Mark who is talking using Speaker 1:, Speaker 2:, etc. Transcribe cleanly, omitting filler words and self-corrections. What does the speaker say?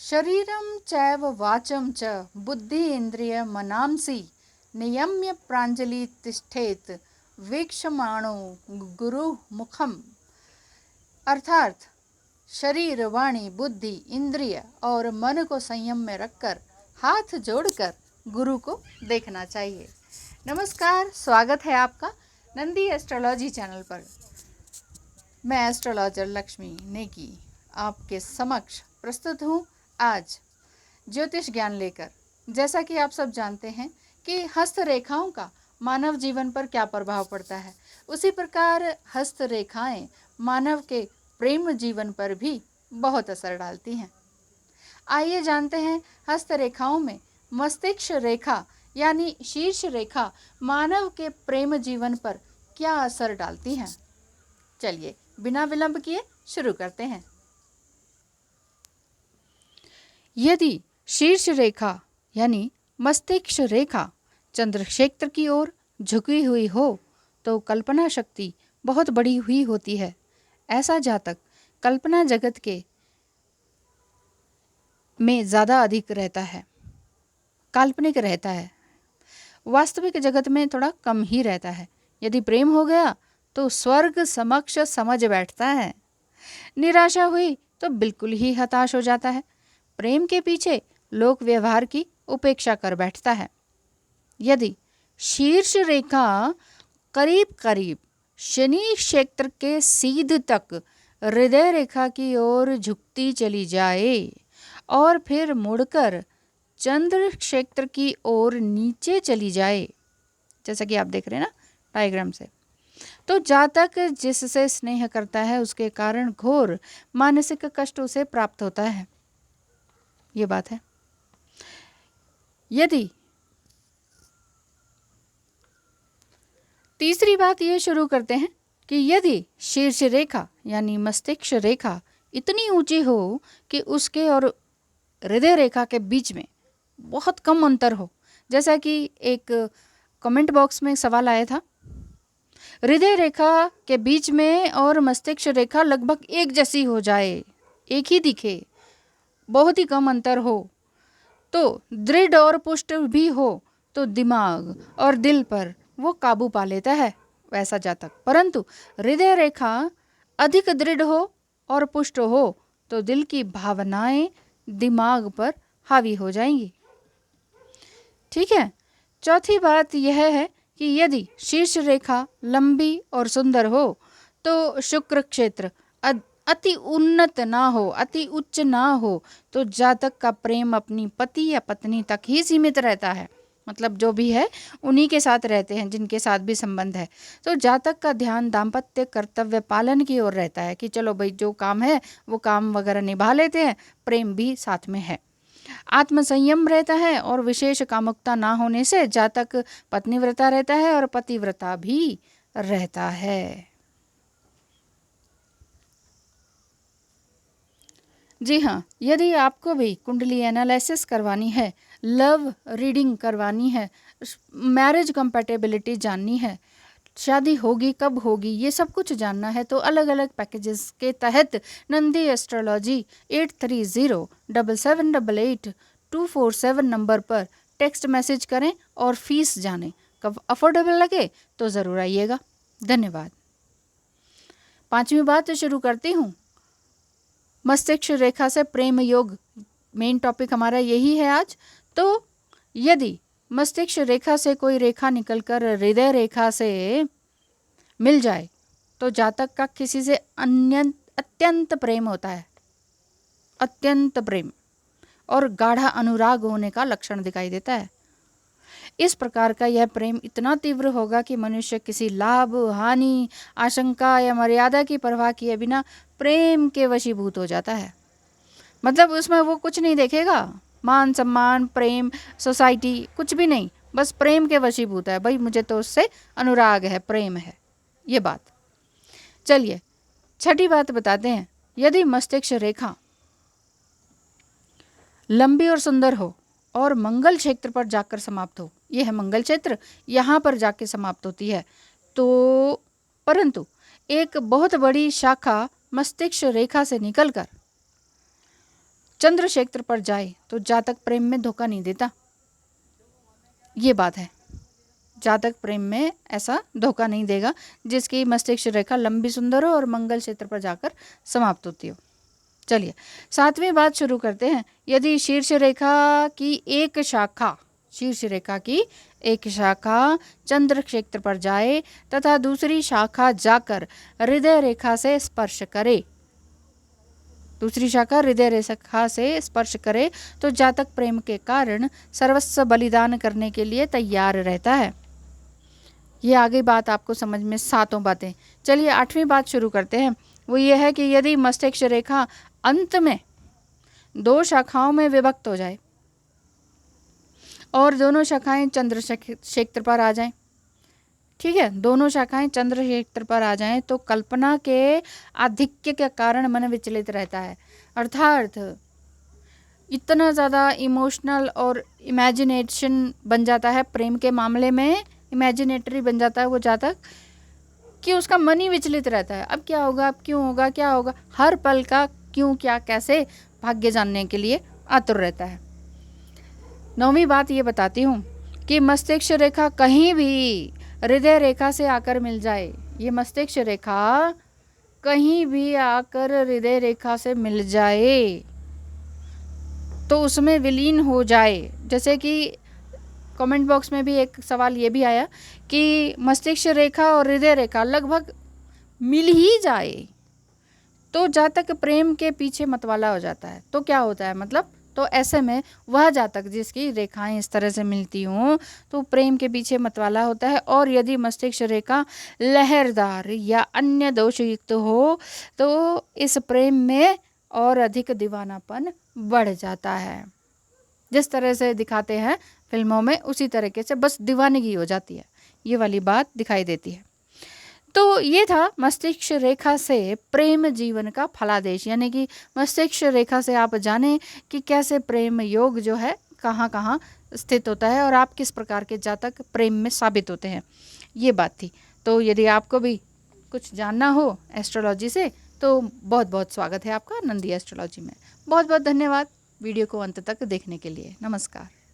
Speaker 1: शरीरं चैव वाचं च बुद्धि इंद्रिय मनांसि नियम्य प्रांजलि तिष्ठेत वीक्षमाणो गुरु मुखम। अर्थात शरीर, वाणी, बुद्धि, इंद्रिय और मन को संयम में रखकर हाथ जोड़कर गुरु को देखना चाहिए। नमस्कार, स्वागत है आपका नंदी एस्ट्रोलॉजी चैनल पर। मैं एस्ट्रोलॉजर लक्ष्मी नेगी आपके समक्ष प्रस्तुत हूँ आज ज्योतिष ज्ञान लेकर। जैसा कि आप सब जानते हैं कि हस्तरेखाओं का मानव जीवन पर क्या प्रभाव पड़ता है, उसी प्रकार हस्तरेखाएं मानव के प्रेम जीवन पर भी बहुत असर डालती हैं। आइए जानते हैं हस्तरेखाओं में मस्तिष्क रेखा यानी शीर्ष रेखा मानव के प्रेम जीवन पर क्या असर डालती हैं। चलिए बिना विलंब किए शुरू करते हैं। यदि शीर्ष रेखा यानी मस्तिष्क रेखा चंद्र क्षेत्र की ओर झुकी हुई हो तो कल्पना शक्ति बहुत बड़ी हुई होती है। ऐसा जातक कल्पना जगत के में ज़्यादा अधिक रहता है, काल्पनिक रहता है, वास्तविक जगत में थोड़ा कम ही रहता है। यदि प्रेम हो गया तो स्वर्ग समक्ष समझ बैठता है, निराशा हुई तो बिल्कुल ही हताश हो जाता है, प्रेम के पीछे लोक व्यवहार की उपेक्षा कर बैठता है। यदि शीर्ष रेखा करीब करीब शनि क्षेत्र के सीध तक हृदय रेखा की ओर झुकती चली जाए और फिर मुड़कर चंद्र क्षेत्र की ओर नीचे चली जाए, जैसा कि आप देख रहे हैं ना डायग्राम से, तो जातक जिससे स्नेह करता है उसके कारण घोर मानसिक कष्ट उसे प्राप्त होता है। ये बात है। यदि तीसरी बात ये शुरू करते हैं कि यदि शीर्ष रेखा यानी मस्तिष्क रेखा इतनी ऊंची हो कि उसके और हृदय रेखा के बीच में बहुत कम अंतर हो, जैसा कि एक कमेंट बॉक्स में सवाल आया था, हृदय रेखा के बीच में और मस्तिष्क रेखा लगभग एक जैसी हो जाए, एक ही दिखे, बहुत ही कम अंतर हो, तो दृढ़ और पुष्ट भी हो तो दिमाग और दिल पर वो काबू पा लेता है वैसा जातक। परंतु हृदय रेखा अधिक दृढ़ हो और पुष्ट हो तो दिल की भावनाएं दिमाग पर हावी हो जाएंगी। ठीक है। चौथी बात यह है कि यदि शीर्ष रेखा लंबी और सुंदर हो तो शुक्र क्षेत्र अति उन्नत ना हो, अति उच्च ना हो, तो जातक का प्रेम अपनी पति या पत्नी तक ही सीमित रहता है। मतलब जो भी है उन्हीं के साथ रहते हैं जिनके साथ भी संबंध है। तो जातक का ध्यान दाम्पत्य कर्तव्य पालन की ओर रहता है कि चलो भाई जो काम है वो काम वगैरह निभा लेते हैं, प्रेम भी साथ में है। आत्मसंयम रहता है और विशेष कामुकता ना होने से जातक पत्नीव्रता रहता है और पतिव्रता भी रहता है। जी हाँ, यदि आपको भी कुंडली एनालिसिस करवानी है, लव रीडिंग करवानी है, मैरिज कंपैटिबिलिटी जाननी है, शादी होगी कब होगी, ये सब कुछ जानना है, तो अलग अलग पैकेजेस के तहत नंदी एस्ट्रोलॉजी 8307788247 नंबर पर टेक्स्ट मैसेज करें और फीस जानें। कब अफोर्डेबल लगे तो ज़रूर आइएगा। धन्यवाद। पांचवी बात शुरू करती हूँ। मस्तिष्क रेखा से प्रेम योग मेन टॉपिक हमारा यही है आज। तो यदि मस्तिष्क रेखा से कोई रेखा निकलकर हृदय रेखा से मिल जाए तो जातक का किसी से अत्यंत प्रेम होता है, अत्यंत प्रेम और गाढ़ा अनुराग होने का लक्षण दिखाई देता है। इस प्रकार का यह प्रेम इतना तीव्र होगा कि मनुष्य किसी लाभ, हानि, आशंका या मर्यादा की परवाह किए बिना प्रेम के वशीभूत हो जाता है। मतलब उसमें वो कुछ नहीं देखेगा, मान सम्मान, प्रेम, सोसाइटी, कुछ भी नहीं, बस प्रेम के वशीभूत है। भाई मुझे तो उससे अनुराग है, प्रेम है, ये बात। चलिए छठी बात बताते हैं। यदि मस्तिष्क रेखा लंबी और सुंदर हो और मंगल क्षेत्र पर जाकर समाप्त हो, ये है मंगल क्षेत्र, यहाँ पर जाके समाप्त होती है, तो परंतु एक बहुत बड़ी शाखा मस्तिष्क रेखा से निकलकर चंद्र क्षेत्र पर जाए तो जातक प्रेम में धोखा नहीं देता। ये बात है, जातक प्रेम में ऐसा धोखा नहीं देगा जिसकी मस्तिष्क रेखा लंबी सुंदर हो और मंगल क्षेत्र पर जाकर समाप्त होती हो। चलिए 7वीं बात शुरू करते हैं। यदि शीर्ष रेखा की एक शाखा चंद्र क्षेत्र पर जाए तथा दूसरी शाखा जाकर हृदय रेखा से स्पर्श करे, तो जातक प्रेम के कारण सर्वस्व बलिदान करने के लिए तैयार रहता है। ये आगे बात आपको समझ में 7 बातें। चलिए 8वीं बात शुरू करते हैं। वो ये है कि यदि मस्तिष्क रेखा अंत में 2 शाखाओं में विभक्त हो जाए और दोनों शाखाएं चंद्र क्षेत्र पर आ जाएं, ठीक है, दोनों शाखाएं चंद्र क्षेत्र पर आ जाएं तो कल्पना के आधिक्य के कारण मन विचलित रहता है। अर्थात इतना ज़्यादा इमोशनल और इमेजिनेशन बन जाता है, प्रेम के मामले में इमेजिनेटरी बन जाता है वो जातक कि उसका मन ही विचलित रहता है। अब क्या होगा, अब क्यों होगा, क्या होगा, हर पल का क्यों, क्या, कैसे भाग्य जानने के लिए आतुर रहता है। 9वीं बात ये बताती हूँ कि मस्तिष्क रेखा कहीं भी हृदय रेखा से आकर मिल जाए, ये मस्तिष्क रेखा कहीं भी आकर हृदय रेखा से मिल जाए तो उसमें विलीन हो जाए। जैसे कि कमेंट बॉक्स में भी एक सवाल ये भी आया कि मस्तिष्क रेखा और हृदय रेखा लगभग मिल ही जाए तो जातक प्रेम के पीछे मतवाला हो जाता है। तो क्या होता है, मतलब तो ऐसे में वह जातक जिसकी रेखाएं इस तरह से मिलती हों तो प्रेम के पीछे मतवाला होता है। और यदि मस्तिष्क रेखा लहरदार या अन्य दोषयुक्त हो तो इस प्रेम में और अधिक दीवानापन बढ़ जाता है। जिस तरह से दिखाते हैं फिल्मों में उसी तरीके से बस दीवानगी हो जाती है, ये वाली बात दिखाई देती है। तो ये था मस्तिष्क रेखा से प्रेम जीवन का फलादेश, यानी कि मस्तिष्क रेखा से आप जानें कि कैसे प्रेम योग जो है कहाँ कहाँ स्थित होता है और आप किस प्रकार के जातक प्रेम में साबित होते हैं, ये बात थी। तो यदि आपको भी कुछ जानना हो एस्ट्रोलॉजी से तो बहुत बहुत स्वागत है आपका नंदी एस्ट्रोलॉजी में। बहुत बहुत धन्यवाद वीडियो को अंत तक देखने के लिए। नमस्कार।